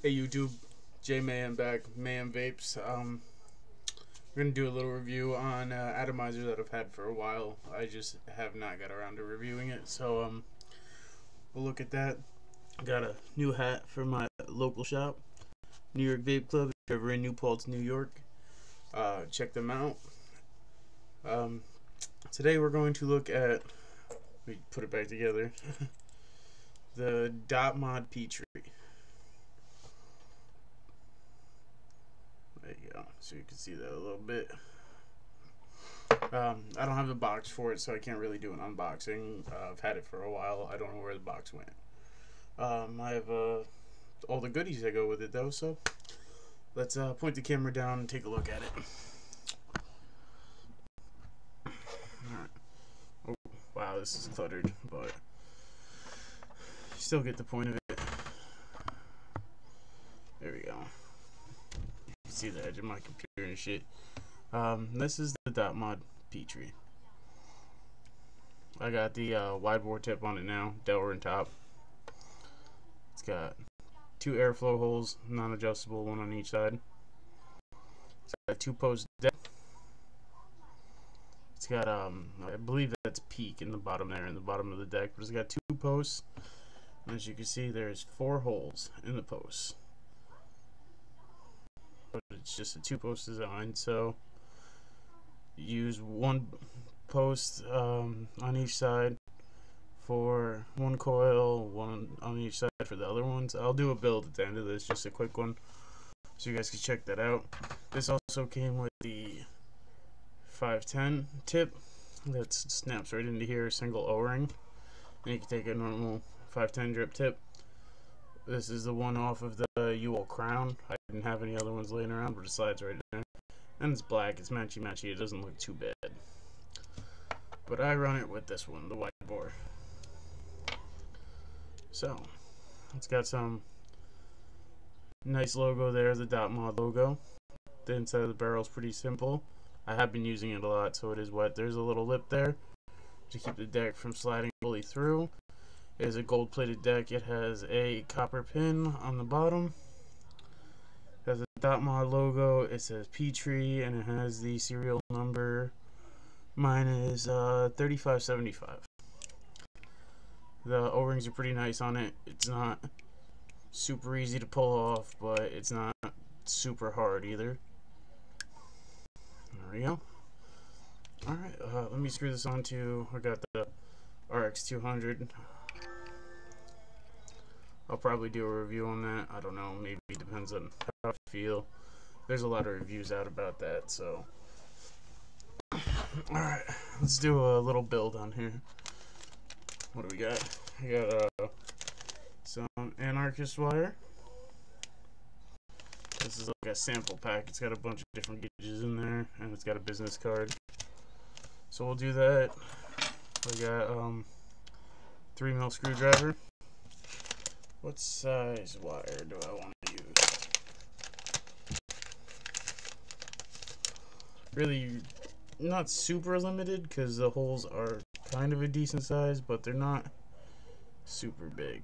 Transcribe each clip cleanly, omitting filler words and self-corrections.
Hey YouTube, J Mayhem back, Mayhem Vapes. We're gonna do a little review on atomizer that I've had for a while. I just have not got around to reviewing it, so we'll look at that. Got a new hat for my local shop, New York Vape Club. If you're ever in New Paltz, New York, check them out. Today we're going to look at. We put it back together. The dotmod petri. There you go, so you can see that a little bit. I don't have a box for it, so I can't really do an unboxing. I've had it for a while. I don't know where the box went. I have all the goodies that go with it, though, so let's point the camera down and take a look at it. Alright. Oh, wow, this is cluttered, but you still get the point of it. There we go. You can see the edge of my computer and shit. This is the dotmod petri. I got the wide bore tip on it now, Delaware and top. It's got 2 airflow holes, non-adjustable, one on each side. It's got a 2-post deck. It's got I believe that's peak in the bottom there, in the bottom of the deck, but it's got 2 posts. And as you can see, there's 4 holes in the posts. But it's just a 2-post design, so use 1 post on each side for 1 coil, 1 on each side for the other ones. I'll do a build at the end of this, just a quick one, so you guys can check that out. This also came with the 510 tip that snaps right into here, single O-ring, and you can take a normal 510 drip tip. This is the one off of the UL Crown. I didn't have any other ones laying around, but it slides right in there. And it's black, it's matchy-matchy, it doesn't look too bad. But I run it with this one, the wide bore. So, it's got some nice logo there, the dotmod logo. The inside of the barrel is pretty simple. I have been using it a lot, so it is wet. There's a little lip there to keep the deck from sliding fully through. It is a gold-plated deck. It has a copper pin on the bottom. It has a dotmod logo. It says petri, and it has the serial number. Mine is 3575. The O-rings are pretty nice on it. It's not super easy to pull off, but it's not super hard either. There we go. Alright, let me screw this onto. I got the RX200. I'll probably do a review on that. I don't know, maybe it depends on how I feel. There's a lot of reviews out about that, so. Alright, let's do a little build on here. What do we got? I got some anarchist wire. This is like a sample pack. It's got a bunch of different gauges in there, and it's got a business card. So we'll do that. I got 3mm screwdriver. What size wire do I want to use? Really not super limited, because the holes are kind of a decent size, but they're not super big.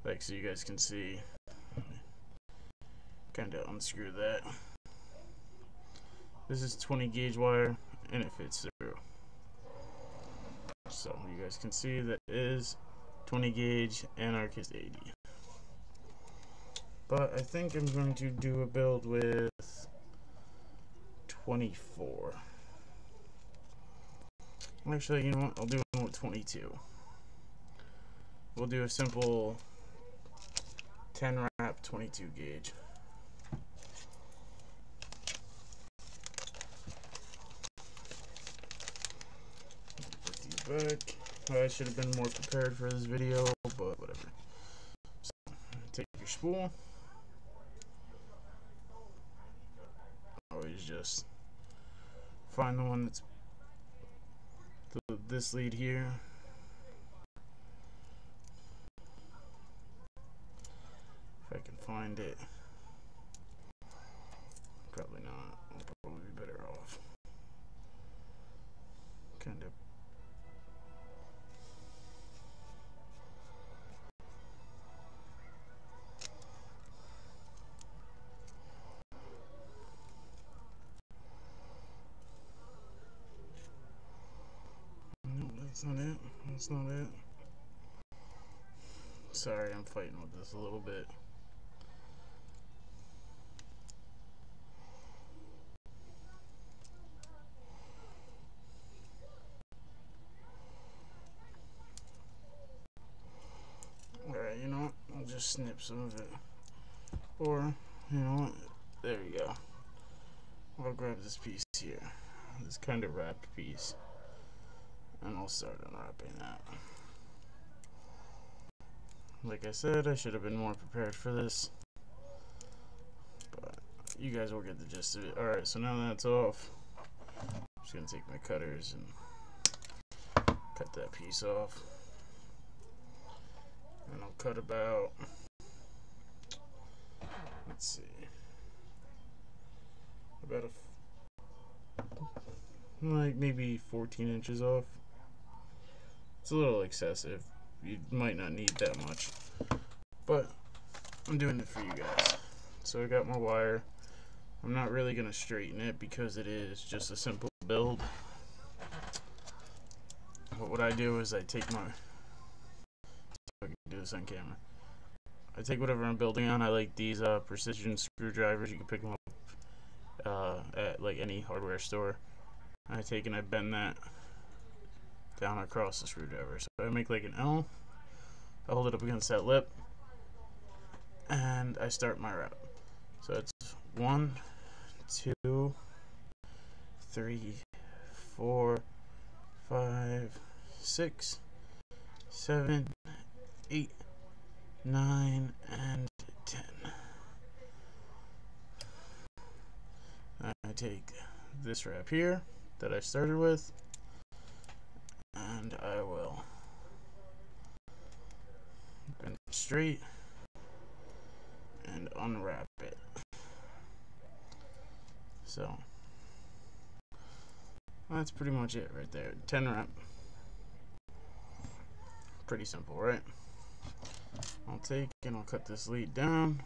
Like, so you guys can see. Kind of unscrew that. This is 20 gauge wire, and it fits through. So you guys can see that is 20 gauge anarchist 80. But I think I'm going to do a build with 24. Actually, you know what? I'll do one with 22. We'll do a simple 10 wrap 22 gauge. Put these back. I should have been more prepared for this video, but whatever. So, take your spool. Always just find the one that's this lead here. If I can find it. Probably not. I'll probably be better off. Kind of. That's not it. That's not it. Sorry, I'm fighting with this a little bit. Alright, you know what? I'll just snip some of it. Or, you know what? There you go. I'll grab this piece here. This kind of wrapped piece. And I'll start unwrapping that. Like I said, I should have been more prepared for this. But you guys will get the gist of it. Alright, so now that's off, I'm just going to take my cutters and cut that piece off. And I'll cut about, let's see, about like maybe 14 inches off. It's a little excessive. You might not need that much, but I'm doing it for you guys. So I got my wire. I'm not really going to straighten it because it is just a simple build. But what I do is I take my, I can do this on camera. I take whatever I'm building on. I like these precision screwdrivers. You can pick them up at like any hardware store. I take and I bend that down across the screwdriver. So I make like an L. I hold it up against that lip, and I start my wrap. So it's 1, 2, 3, 4, 5, 6, 7, 8, 9, and 10. I take this wrap here that I started with, and I will bend it straight and unwrap it. So that's pretty much it right there. 10 wrap. Pretty simple, right? I'll take and I'll cut this lead down.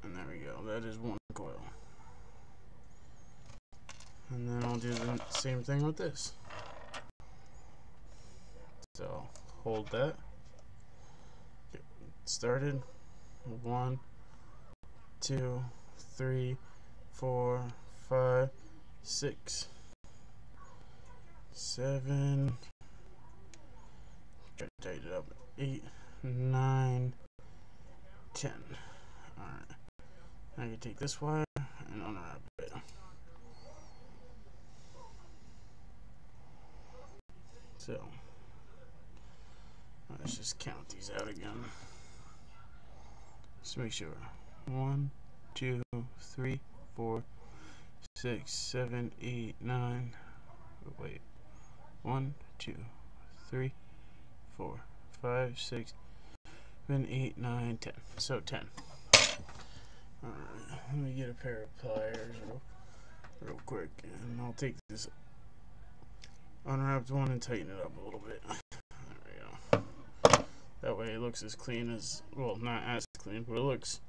And there we go. That is one coil. And then I'll do the same thing with this. So hold that. Get started. 1, 2, 3, 4, 5, 6, 7. Try to tighten it up. 8, 9, 10. Alright. Now you take this wire and unwrap it. So let's just count these out again. Just make sure. 1, 2, 3, 4, 6, 7, 8, 9. Wait. 1, 2, 3, 4, 5, 6, 7, 8, 9, 10. So 10. Alright, let me get a pair of pliers real quick, and I'll take this unwrapped one and tighten it up a little bit. There we go. That way it looks as clean as, well, not as clean, but it looks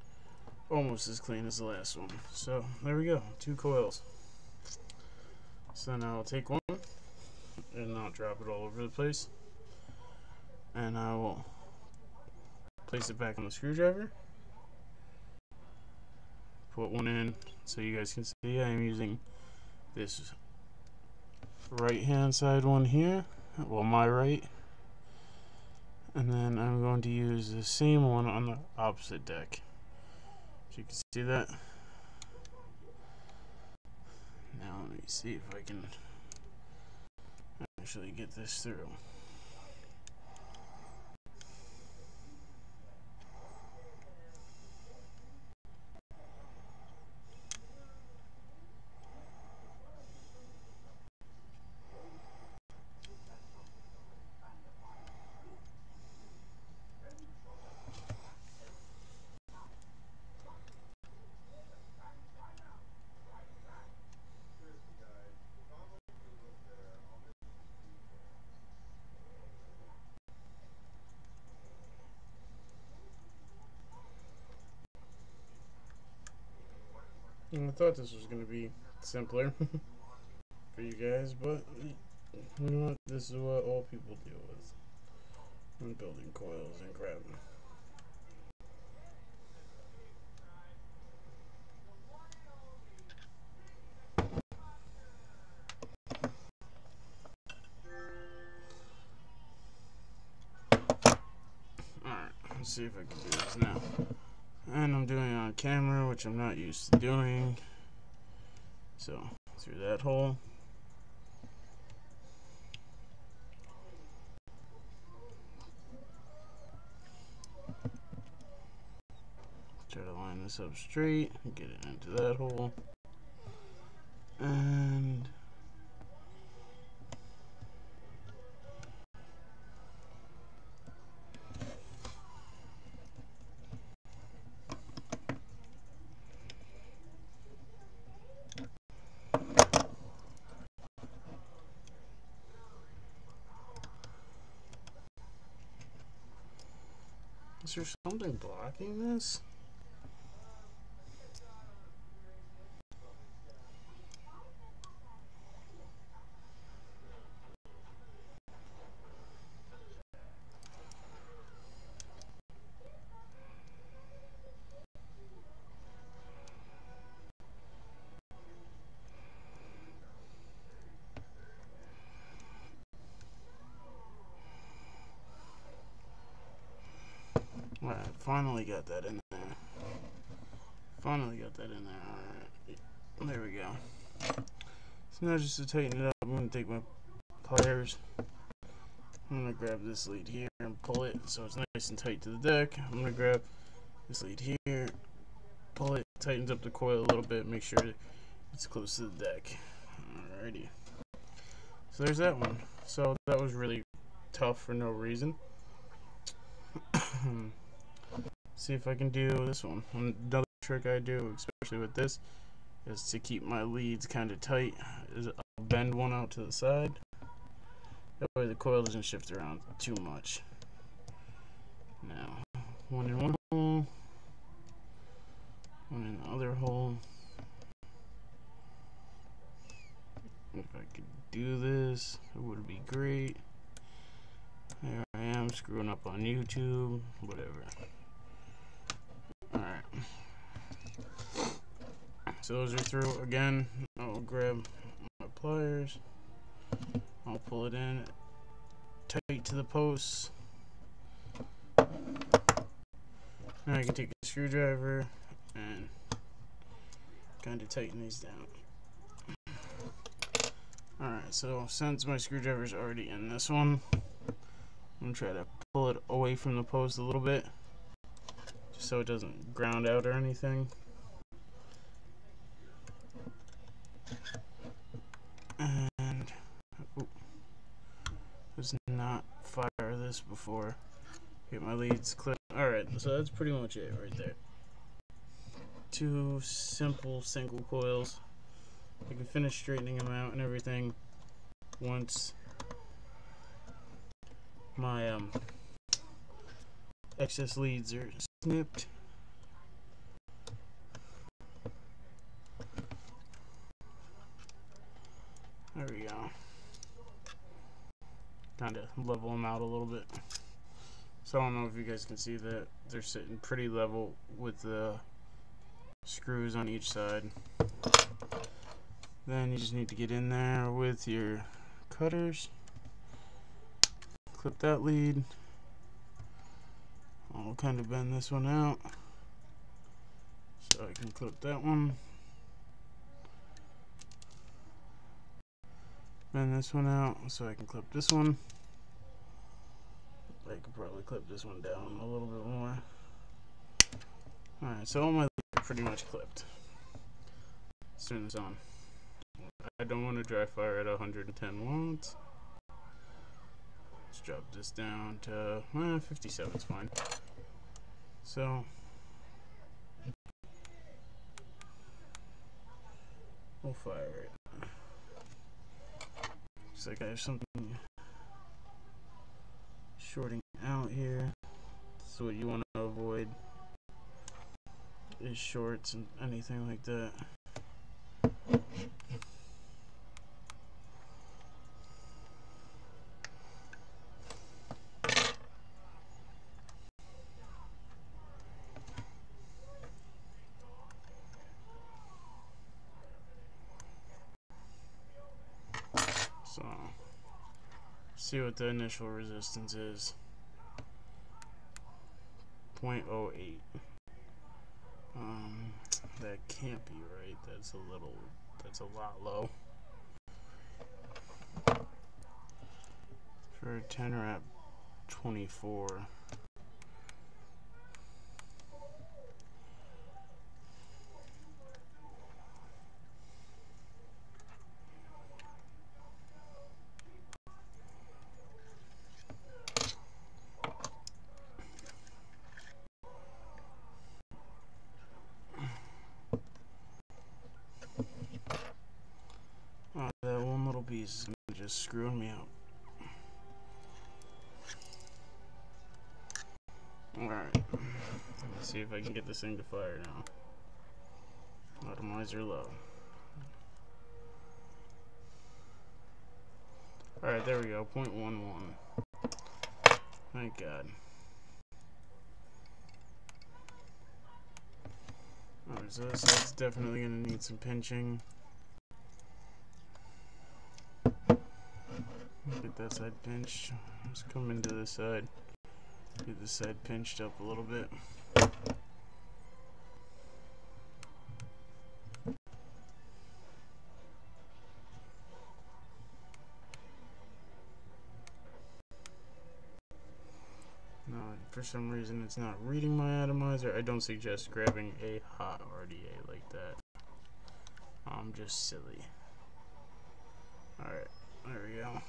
almost as clean as the last one. So there we go, 2 coils. So now I'll take one and I'll drop it all over the place, and I will place it back on the screwdriver. Put one in so you guys can see I'm using this right hand side one here, well, my right, and then I'm going to use the same one on the opposite deck, so you can see that. Now let me see if I can actually get this through. And I thought this was going to be simpler. for you guys, but you know what? This is what all people deal with when building coils and crap. Alright, let's see if I can do this now. And I'm doing it on camera, which I'm not used to doing. So, through that hole. Try to line this up straight, get it into that hole. And is there something blocking this? Alright, finally got that in there. Finally got that in there. Alright, there we go. So now just to tighten it up, I'm going to take my pliers. I'm going to grab this lead here and pull it so it's nice and tight to the deck. I'm going to grab this lead here, pull it, tightens up the coil a little bit, make sure it's close to the deck. Alrighty. So there's that one. So that was really tough for no reason. See if I can do this one. Another trick I do, especially with this, is to keep my leads kind of tight. Is I'll bend one out to the side. That way the coil doesn't shift around too much. Now, one in one hole, one in the other hole. If I could do this, it would be great. There I am, screwing up on YouTube, whatever. Alright. So those are through. Again, I'll grab my pliers. I'll pull it in tight to the posts. Now I can take a screwdriver and kind of tighten these down. Alright, so since my screwdriver is already in this one, I'm going to try to pull it away from the post a little bit, just so it doesn't ground out or anything. And let's not fire this before get my leads clipped. Alright, so that's pretty much it right there. Two simple single coils. I can finish straightening them out and everything once my excess leads are snipped. There we go. Kind of level them out a little bit. So I don't know if you guys can see that they're sitting pretty level with the screws on each side. Then you just need to get in there with your cutters. Clip that lead. I'll kind of bend this one out so I can clip that one. Bend this one out so I can clip this one. I could probably clip this one down a little bit more. Alright, so all my leads are pretty much clipped. Let's turn this on. I don't want to dry fire at 110 watts. Let's drop this down to 57 is fine. So we'll fire it. Looks like I have something shorting out here. So what you want to avoid is shorts and anything like that. see what the initial resistance is. 0.08. That can't be right. That's a lot low. For a tenor at 24. Oh, that one little piece is just screwing me out. Alright, let's see if I can get this thing to fire now. Atomizer low. Alright, there we go, 0.11. Thank God. Alright, so this side's definitely going to need some pinching. Get that side pinched. Let's come into this side. Get this side pinched up a little bit. Now, for some reason it's not reading my atomizer. I don't suggest grabbing a hot RDA like that. I'm just silly. Alright, there we go.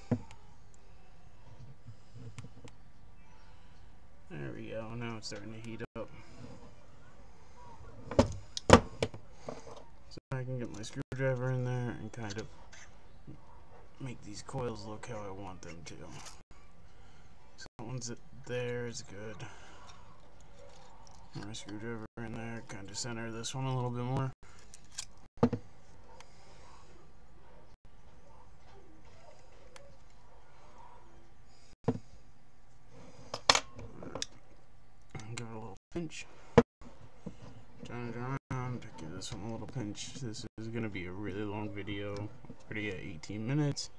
There we go, now it's starting to heat up. So I can get my screwdriver in there and kind of make these coils look how I want them to. So that one's there is good. My screwdriver in there, kind of center this one a little bit more. Give it a little pinch. Turn it around. Give this one a little pinch. This is going to be a really long video. I'm already at 18 minutes.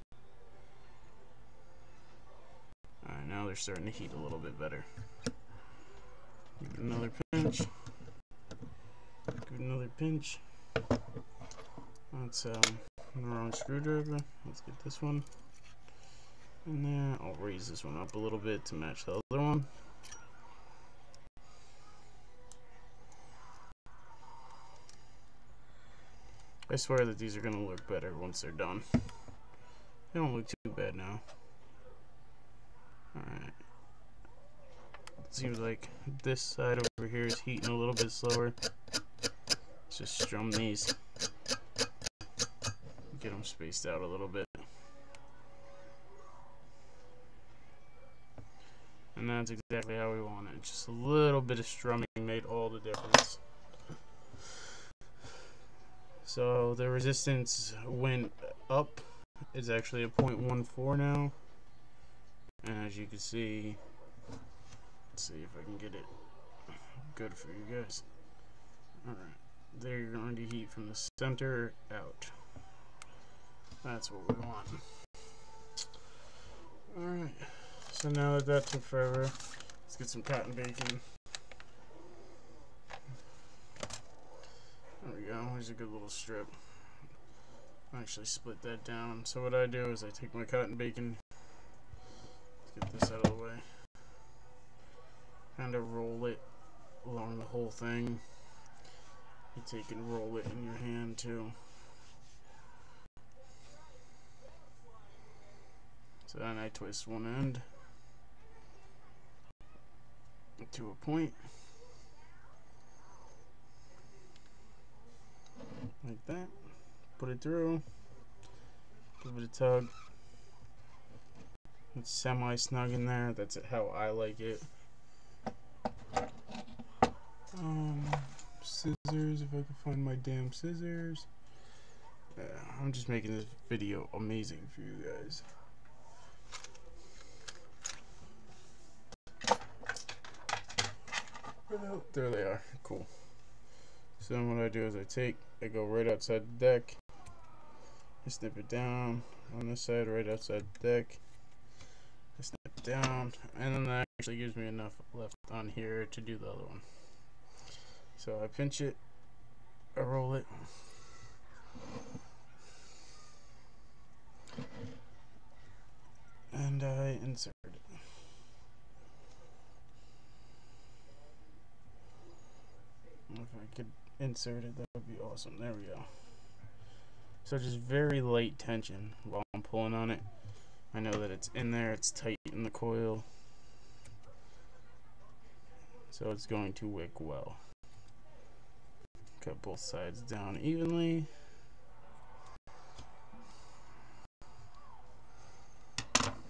Alright, now they're starting to heat a little bit better. Give it another pinch. Give it another pinch. That's the wrong screwdriver. Let's get this one in there. I'll raise this one up a little bit to match the other one. I swear that these are going to look better once they're done. They don't look too bad now. Alright. It seems like this side over here is heating a little bit slower. Let's just strum these. Get them spaced out a little bit. And that's exactly how we want it. Just a little bit of strumming made all the difference. So the resistance went up. It's actually a 0.14 now. And as you can see, let's see if I can get it good for you guys. Alright, they're going to heat from the center out. That's what we want. Alright, so now that that took forever, let's get some cotton bacon. There we go, here's a good little strip. I actually split that down. So what I do is I take my cotton bacon, let's get this out of the way, kind of roll it along the whole thing. You take and roll it in your hand too. So then I twist one end to a point, like that. Put it through, give it a tug. It's semi-snug in there. That's how I like it. Scissors, if I can find my damn scissors. Yeah, I'm just making this video amazing for you guys. There they are. Cool. So then what I do is I go right outside the deck. I snip it down on this side, right outside the deck. down, and then that actually gives me enough left on here to do the other one. So I pinch it, I roll it, and I insert it. If I could insert it, that would be awesome. There we go. So just very light tension while I'm pulling on it. I know that it's in there, it's tight in the coil, so it's going to wick well. Cut both sides down evenly.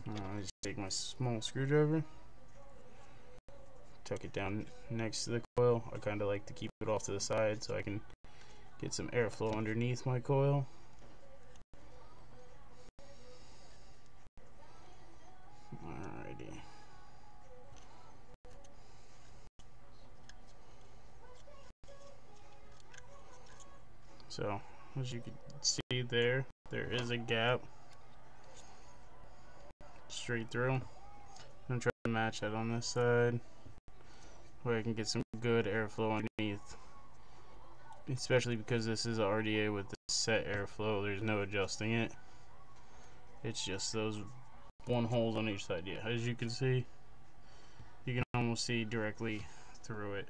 I just take my small screwdriver, tuck it down next to the coil. I kind of like to keep it off to the side so I can get some airflow underneath my coil. Alrighty. So, as you can see there is a gap straight through. I'm going to try to match that on this side where I can get some good airflow underneath. Especially because this is a RDA with the set airflow, there's no adjusting it. It's just those one holes on each side. Yeah, as you can see, you can almost see directly through it.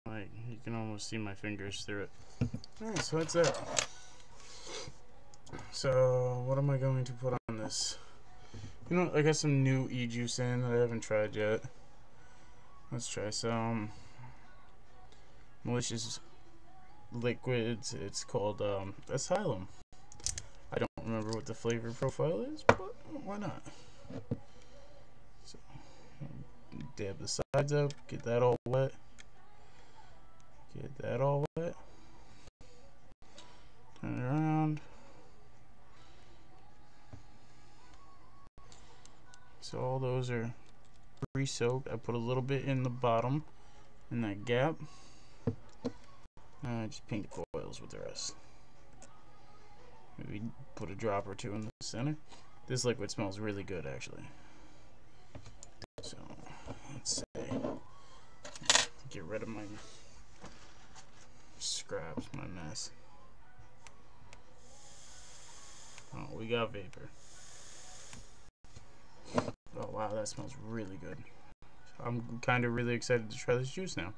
Like, you can almost see my fingers through it. Alright, so that's that. So, what am I going to put on this? You know, I got some new e-juice in that I haven't tried yet. Let's try some malicious liquids. It's called Asylum. I don't remember what the flavor profile is, but why not? So, dab the sides up, get that all wet. Get that all wet. Turn it around. So all those are pre-soaked. I put a little bit in the bottom, in that gap. And I just paint the coils with the rest. Maybe put a drop or two in the center. This liquid smells really good, actually. So let's say, get rid of my scraps, my mess. Oh, we got vapor. Oh wow, that smells really good. I'm kind of really excited to try this juice now.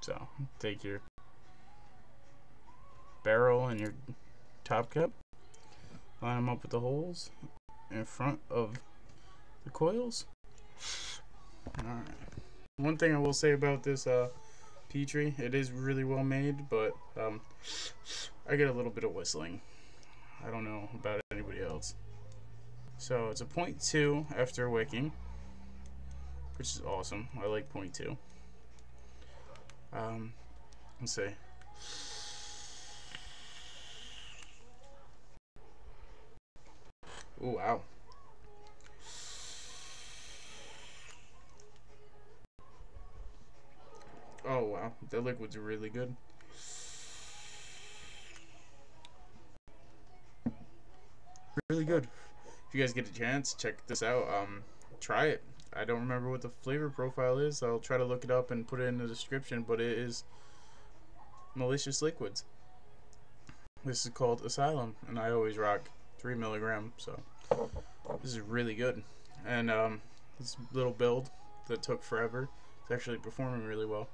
So, take your barrel and your top cap, line them up with the holes in front of the coils. Alright. One thing I will say about this petri, it is really well made, but I get a little bit of whistling. I don't know about anybody else. So it's a 0.2 after wicking, which is awesome. I like 0.2. Let's see. Oh wow. Oh wow, that liquid's really good. Really good. If you guys get a chance, check this out. Try it. I don't remember what the flavor profile is. I'll try to look it up and put it in the description, but it is malicious liquids. This is called Asylum, and I always rock 3 milligram, so this is really good. And this little build that took forever, it's actually performing really well.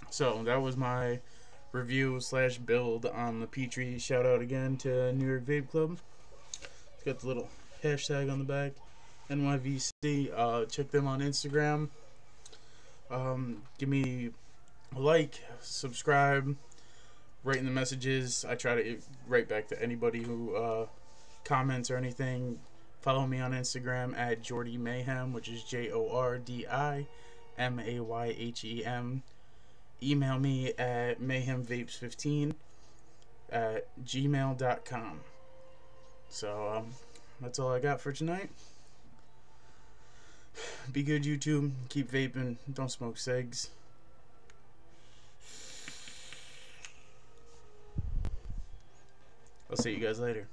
So that was my review slash build on the petri. Shout out again to New York Vape Club. It's got the little hashtag on the back, NYVC. Check them on Instagram. Give me a like, subscribe, write in the messages. I try to write back to anybody who comments or anything. Follow me on Instagram at Jordy Mayhem, which is JORDIMAYHEM. Email me at mayhemvapes15@gmail.com. So that's all I got for tonight. Be good, YouTube. Keep vaping. Don't smoke cigs. I'll see you guys later.